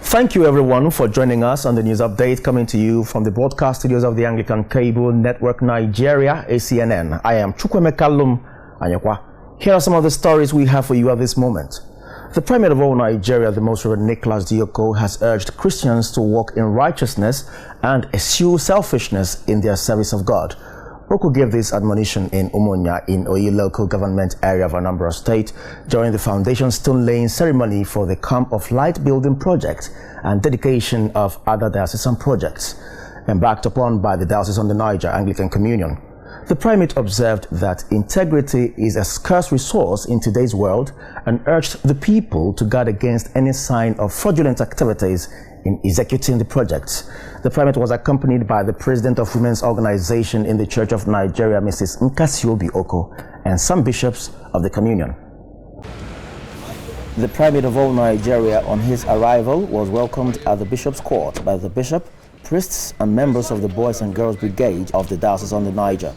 Thank you everyone for joining us on the news update coming to you from the broadcast studios of the Anglican Cable Network Nigeria, ACNN. I am Chukwuemeka Anyakwa. Here are some of the stories we have for you at this moment. The Primate of all Nigeria, the Most Reverend Nicholas Dioko, has urged Christians to walk in righteousness and eschew selfishness in their service of God. Oko gave this admonition in Umunya in Oyi local government area of Anambra State during the foundation stone laying ceremony for the Camp of Light building project and dedication of other diocesan projects embarked upon by the Diocese on the Niger Anglican Communion. The primate observed that integrity is a scarce resource in today's world and urged the people to guard against any sign of fraudulent activities in executing the projects. The primate was accompanied by the president of Women's Organization in the Church of Nigeria, Mrs. Nkasiobi Oko, and some bishops of the communion. The primate of all Nigeria on his arrival was welcomed at the bishop's court by the bishop, priests and members of the Boys and Girls Brigade of the Diocese on the Niger.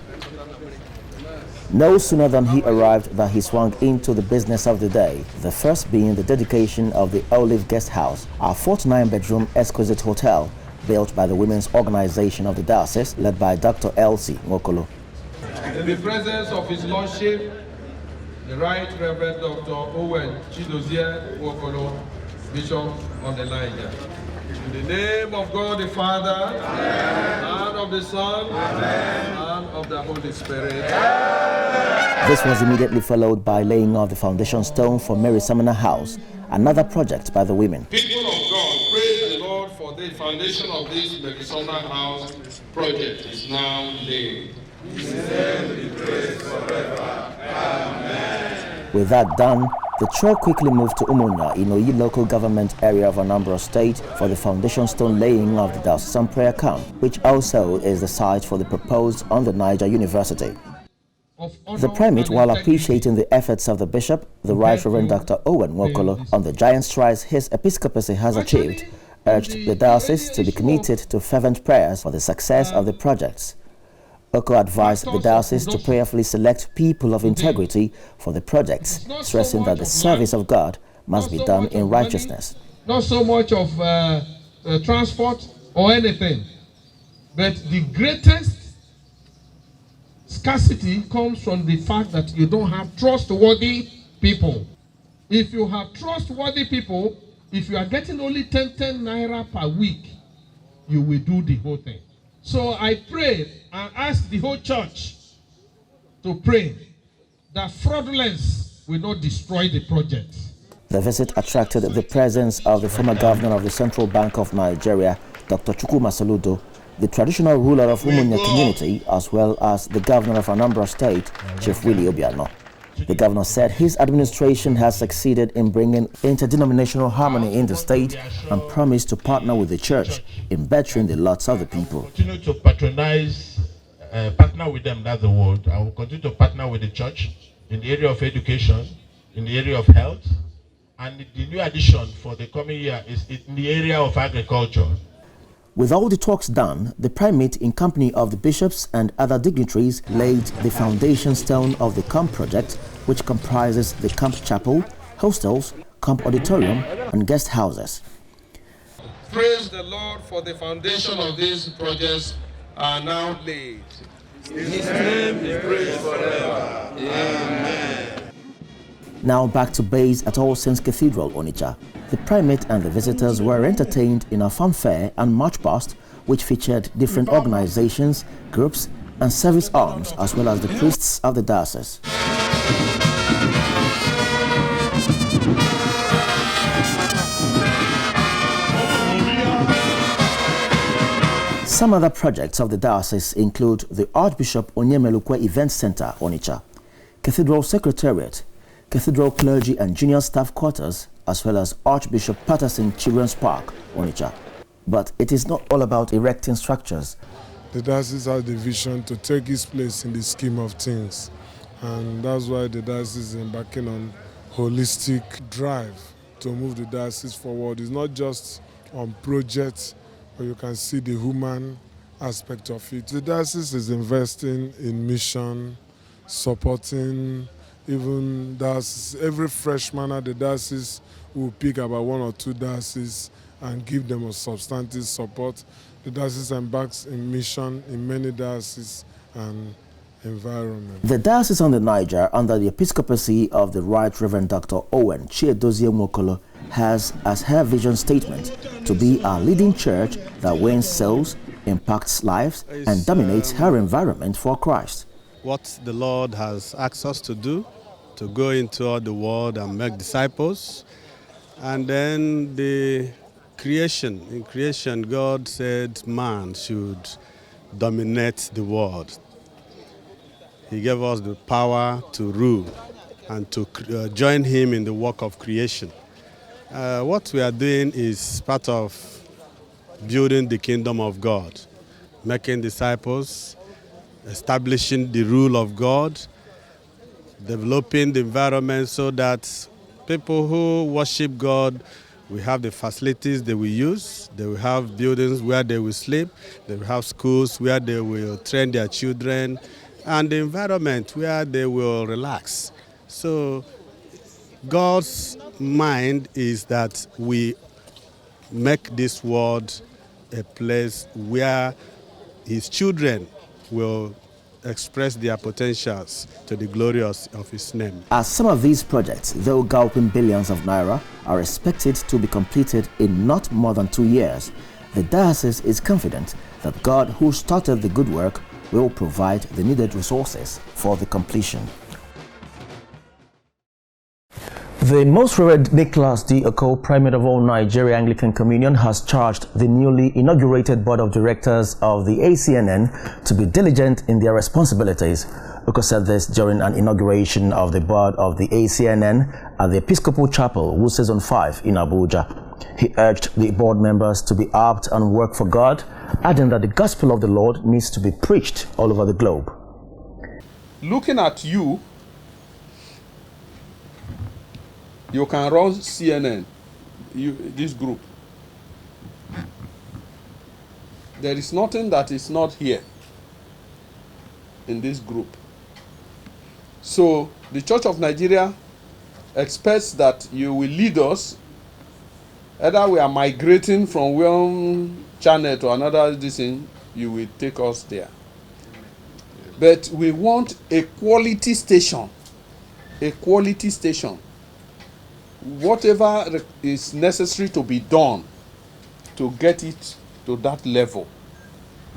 No sooner than he arrived than he swung into the business of the day, the first being the dedication of the Olive Guest House, a 49-bedroom exquisite hotel built by the Women's Organization of the Diocese, led by Dr. Elsie Nwokolo. In the presence of His Lordship, the Right Reverend Dr. Owen Chidozie Nwokolo, Bishop on the Niger. In the name of God the Father, Amen. And of the Son, Amen. And of the Holy Spirit. Amen. This was immediately followed by laying of the foundation stone for Mary Summoner House, another project by the women. People of God, praise the Lord for the foundation of this Mary Summoner House project is now laid. His name be praised forever. Amen. With that done, the trio quickly moved to Umunya in Oyi local government area of Anambra State for the foundation stone laying of the diocesan prayer camp, which also is the site for the proposed on the Niger University. The primate, while appreciating the efforts of the bishop, the Right Reverend Dr. Owen Nwokolo, on the giant strides his episcopacy has achieved, urged the diocese to be committed to fervent prayers for the success of the projects. Oko advised the diocese to prayerfully select people of integrity for the projects, stressing that the service of God must be done in righteousness. Not so much of transport or anything, but the greatest scarcity comes from the fact that you don't have trustworthy people. If you have trustworthy people, if you are getting only 10 naira per week, you will do the whole thing. So I pray and ask the whole church to pray that fraudulence will not destroy the project. The visit attracted the presence of the former governor of the Central Bank of Nigeria, Dr. Chukwuma Soludo, the traditional ruler of Umunya community, as well as the governor of Anambra State, Chief Willie Obiano. The governor said his administration has succeeded in bringing interdenominational harmony in the state and promised to partner with the church in bettering the lots of the people. Continue to patronize, partner with them, that's the word. I will continue to partner with the church in the area of education, in the area of health, and the new addition for the coming year is in the area of agriculture. With all the talks done, the primate, in company of the bishops and other dignitaries, laid the foundation stone of the camp project, which comprises the camp chapel, hostels, camp auditorium, and guest houses. Praise the Lord for the foundation of these projects are now laid. His name be praised forever. Amen. Now back to base at All Saints Cathedral, Onitsha. The primate and the visitors were entertained in a fanfare and march past, which featured different organizations, groups, and service arms, as well as the priests of the diocese. Some other projects of the diocese include the Archbishop Onyemelukwe Event Center, Onitsha, Cathedral Secretariat, Cathedral Clergy and Junior Staff Quarters, as well as Archbishop Patterson Children's Park, Onitsha. But it is not all about erecting structures. The diocese has the vision to take its place in the scheme of things, and that's why the diocese is embarking on holistic drive to move the diocese forward. It's not just on projects, but you can see the human aspect of it. The diocese is investing in mission, supporting even every freshman at the diocese will pick about 1 or 2 dioceses and give them a substantive support. The diocese embarks in mission in many dioceses and environments. The Diocese on the Niger, under the episcopacy of the Right Reverend Dr. Owen Chiedozie Nwokolo, has as her vision statement to be a leading church that wins souls, impacts lives, and dominates her environment for Christ. What the Lord has asked us to do, to go into all the world and make disciples. And then the creation. In creation, God said man should dominate the world. He gave us the power to rule and to join him in the work of creation. What we are doing is part of building the kingdom of God, making disciples, establishing the rule of God, developing the environment so that people who worship God will have the facilities they will use. They will have buildings where they will sleep. They will have schools where they will train their children, and the environment where they will relax. So God's mind is that we make this world a place where his children will express their potentials to the glory of his name. As some of these projects, though galloping billions of naira, are expected to be completed in not more than 2 years, the diocese is confident that God, who started the good work, will provide the needed resources for the completion. The Most Reverend Nicholas D. Oko, Primate of all Nigeria Anglican Communion, has charged the newly inaugurated Board of Directors of the ACNN to be diligent in their responsibilities. Oko said this during an inauguration of the board of the ACNN at the Episcopal Chapel, Wuse 5 in Abuja. He urged the board members to be apt and work for God, adding that the gospel of the Lord needs to be preached all over the globe. Looking at you, you can run CNN, this group. There is nothing that is not here in this group. So the Church of Nigeria expects that you will lead us. Either we are migrating from one channel to another, this thing, you will take us there. But we want a quality station. A quality station. Whatever is necessary to be done to get it to that level.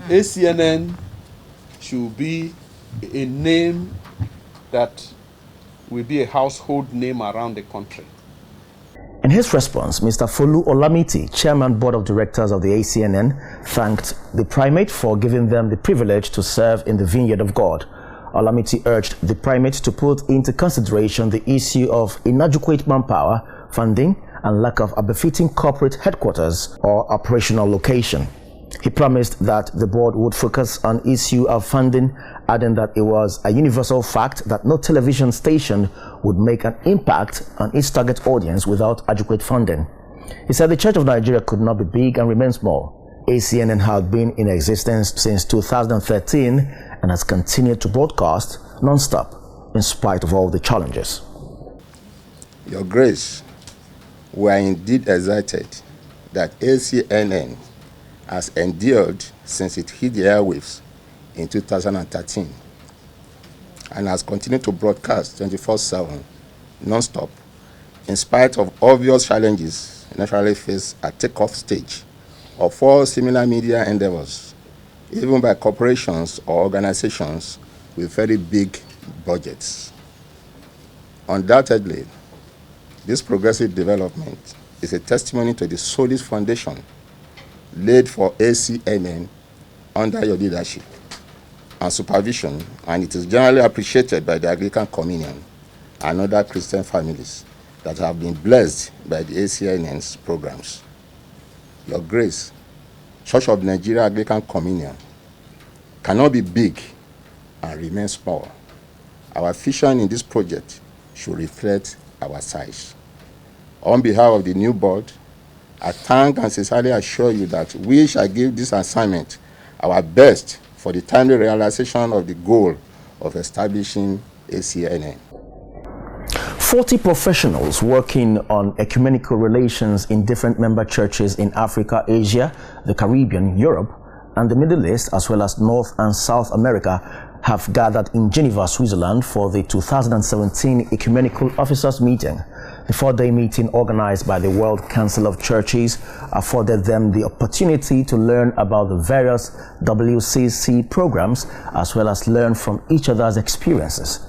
ACNN should be a name that will be a household name around the country. In his response, Mr. Folu Olamiti, Chairman Board of Directors of the ACNN, thanked the primate for giving them the privilege to serve in the vineyard of God. Olamiti urged the primate to put into consideration the issue of inadequate manpower, funding, and lack of a befitting corporate headquarters or operational location. He promised that the board would focus on issue of funding, adding that it was a universal fact that no television station would make an impact on its target audience without adequate funding. He said the Church of Nigeria could not be big and remain small. ACNN had been in existence since 2013 and has continued to broadcast non-stop in spite of all the challenges. Your Grace, we are indeed excited that ACNN has endured since it hit the airwaves in 2013 and has continued to broadcast 24/7, non-stop, in spite of obvious challenges naturally faced at takeoff stage of all similar media endeavors, even by corporations or organizations with very big budgets. Undoubtedly, this progressive development is a testimony to the solid foundation laid for ACNN under your leadership and supervision, and it is generally appreciated by the Anglican Communion and other Christian families that have been blessed by the ACNN's programs. Your Grace, Church of Nigeria Anglican Communion cannot be big and remain small. Our vision in this project should reflect our size. On behalf of the new board, I thank and sincerely assure you that we shall give this assignment our best for the timely realization of the goal of establishing ACNN. 40 professionals working on ecumenical relations in different member churches in Africa, Asia, the Caribbean, Europe, and the Middle East, as well as North and South America, have gathered in Geneva, Switzerland for the 2017 Ecumenical Officers Meeting. The four-day meeting organized by the World Council of Churches afforded them the opportunity to learn about the various WCC programs as well as learn from each other's experiences.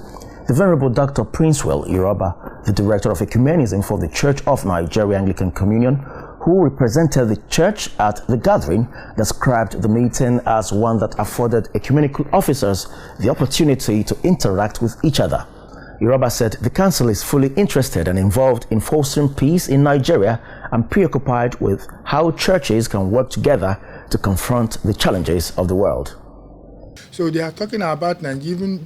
The Venerable Dr. Princewell Iroba, the Director of Ecumenism for the Church of Nigeria Anglican Communion, who represented the church at the gathering, described the meeting as one that afforded ecumenical officers the opportunity to interact with each other. Iroba said the council is fully interested and involved in fostering peace in Nigeria and preoccupied with how churches can work together to confront the challenges of the world. So they are talking about Nigerian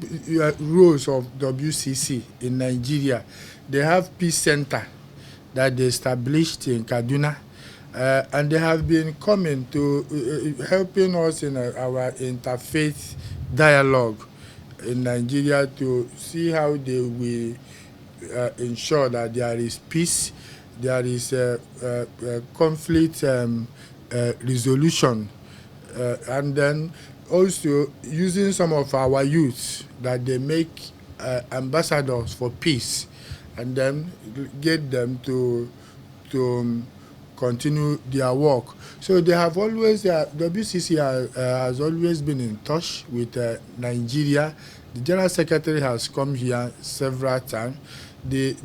roles of WCC in Nigeria. They have Peace Center that they established in Kaduna, and they have been coming to helping us in our interfaith dialogue in Nigeria to see how they will ensure that there is peace, there is conflict resolution, and then also using some of our youth that they make ambassadors for peace, and then get them to continue their work. So they have always, WCC has always been in touch with Nigeria. The General Secretary has come here several times. That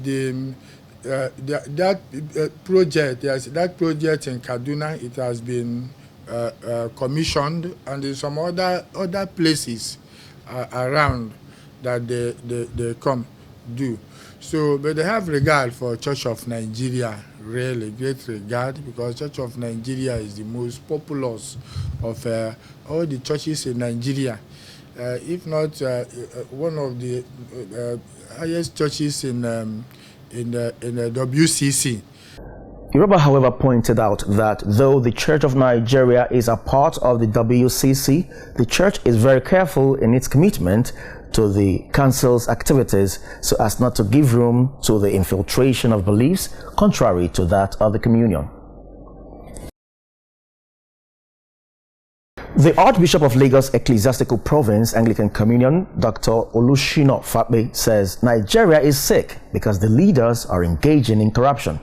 project in Kaduna, it has been commissioned, and in some other places around that they come do. So, but they have regard for Church of Nigeria, really great regard, because Church of Nigeria is the most populous of all the churches in Nigeria, if not one of the highest churches in the WCC. Iroba, however, pointed out that though the Church of Nigeria is a part of the WCC, the church is very careful in its commitment to the council's activities so as not to give room to the infiltration of beliefs contrary to that of the communion. The Archbishop of Lagos Ecclesiastical Province Anglican Communion, Dr. Olushino Fape, says Nigeria is sick because the leaders are engaging in corruption.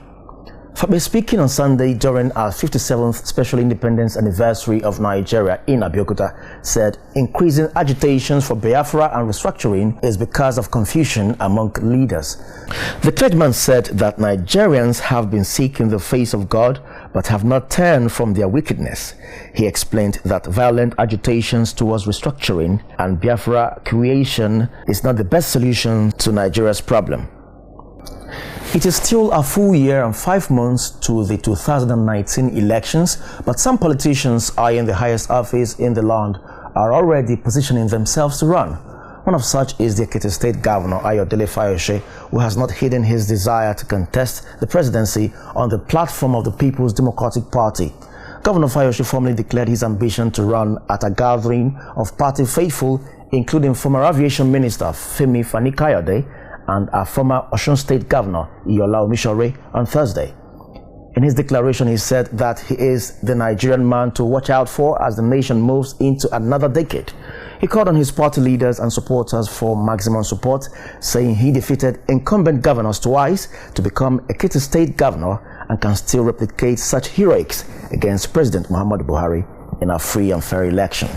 Fabe, speaking on Sunday during our 57th Special Independence Anniversary of Nigeria in Abuja, said increasing agitations for Biafra and restructuring is because of confusion among leaders. The clergyman said that Nigerians have been seeking the face of God but have not turned from their wickedness. He explained that violent agitations towards restructuring and Biafra creation is not the best solution to Nigeria's problem. It is still a full year and 5 months to the 2019 elections, but some politicians eyeing the highest office in the land are already positioning themselves to run. One of such is the Ekiti State Governor Ayodele Fayose, who has not hidden his desire to contest the presidency on the platform of the People's Democratic Party. Governor Fayose formally declared his ambition to run at a gathering of party faithful, including former Aviation Minister Femi Fani-Kayode and our former Osun State Governor Iyola Omishore on Thursday. In his declaration, he said that he is the Nigerian man to watch out for as the nation moves into another decade. He called on his party leaders and supporters for maximum support, saying he defeated incumbent governors twice to become Ekiti State Governor and can still replicate such heroics against President Muhammadu Buhari in a free and fair election.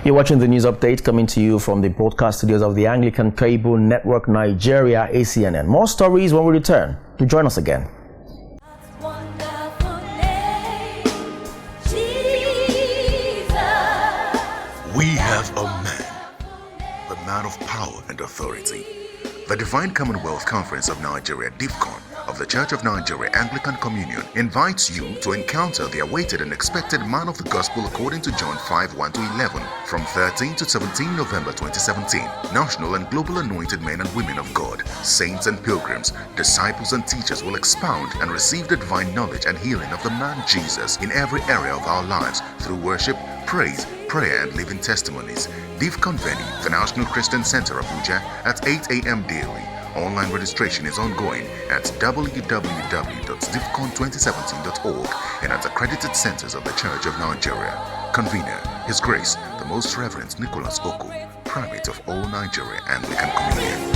You're watching the news update coming to you from the broadcast studios of the Anglican Cable Network Nigeria, ACNN. More stories when we return. To join us again. We have a man of power and authority. The Divine Commonwealth Conference of Nigeria, DIVCON, of the Church of Nigeria Anglican Communion invites you to encounter the awaited and expected man of the gospel according to John 5:1-11 from 13 to 17 November 2017. National and global anointed men and women of God, saints and pilgrims, disciples and teachers will expound and receive the divine knowledge and healing of the man Jesus in every area of our lives through worship, praise, prayer and living testimonies. DIVCON venue, the National Christian Center Abuja at 8 a.m. daily. Online registration is ongoing at www.stifcon2017.org and at accredited centers of the Church of Nigeria. Convener, His Grace, the Most Reverend Nicholas Oku, Primate of all Nigeria Anglican Communion.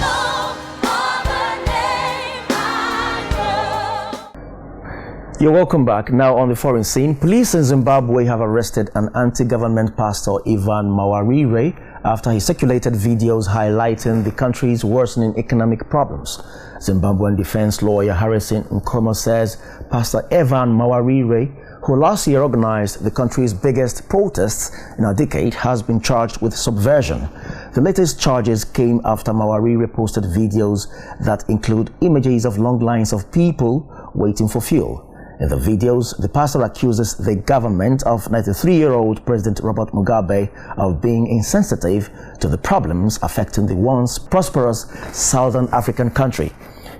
You're welcome back. Now on the foreign scene, police in Zimbabwe have arrested an anti-government pastor, Ivan Mawarire, after he circulated videos highlighting the country's worsening economic problems. Zimbabwean defense lawyer Harrison Nkomo says Pastor Ivan Mawarire, who last year organized the country's biggest protests in a decade, has been charged with subversion. The latest charges came after Mawarire posted videos that include images of long lines of people waiting for fuel. In the videos, the pastor accuses the government of 93-year-old President Robert Mugabe of being insensitive to the problems affecting the once prosperous Southern African country.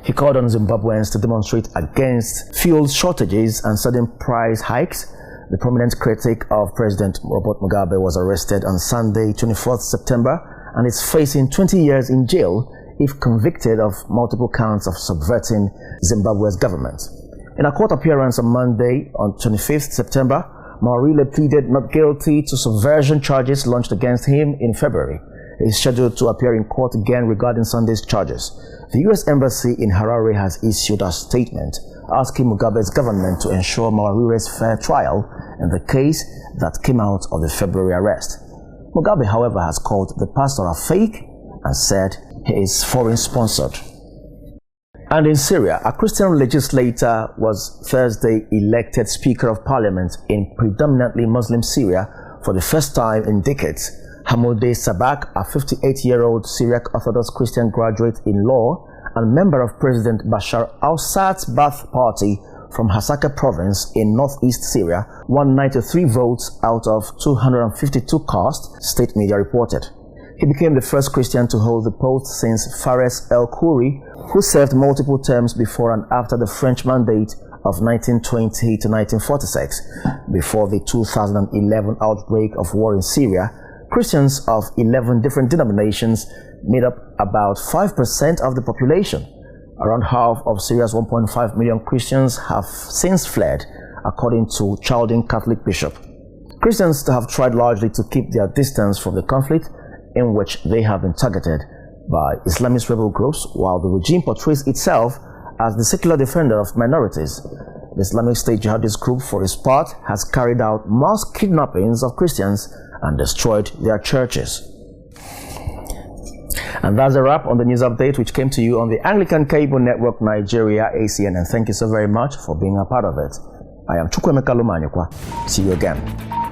He called on Zimbabweans to demonstrate against fuel shortages and sudden price hikes. The prominent critic of President Robert Mugabe was arrested on Sunday, 24th September, and is facing 20 years in jail if convicted of multiple counts of subverting Zimbabwe's government. In a court appearance on Monday, on 25th September, Mawarire pleaded not guilty to subversion charges launched against him in February. He is scheduled to appear in court again regarding Sunday's charges. The U.S. Embassy in Harare has issued a statement asking Mugabe's government to ensure Mawarire's fair trial in the case that came out of the February arrest. Mugabe, however, has called the pastor a fake and said he is foreign-sponsored. And in Syria, a Christian legislator was Thursday elected Speaker of Parliament in predominantly Muslim Syria for the first time in decades. Hamoudeh Sabak, a 58-year-old Syriac Orthodox Christian graduate in law and member of President Bashar al-Assad's Ba'ath Party from Hasaka province in northeast Syria, won 93 votes out of 252 cast, state media reported. He became the first Christian to hold the post since Fares el-Khoury, who served multiple terms before and after the French Mandate of 1920 to 1946. Before the 2011 outbreak of war in Syria, Christians of 11 different denominations made up about 5% of the population. Around half of Syria's 1.5 million Christians have since fled, according to Chaldean Catholic bishop. Christians have tried largely to keep their distance from the conflict, in which they have been targeted by Islamist rebel groups, while the regime portrays itself as the secular defender of minorities. The Islamic State jihadist group, for its part, has carried out mass kidnappings of Christians and destroyed their churches. And that's a wrap on the news update, which came to you on the Anglican Cable Network Nigeria, ACNN. Thank you so very much for being a part of it. I am Chukwemeka Lumanyukwa. See you again.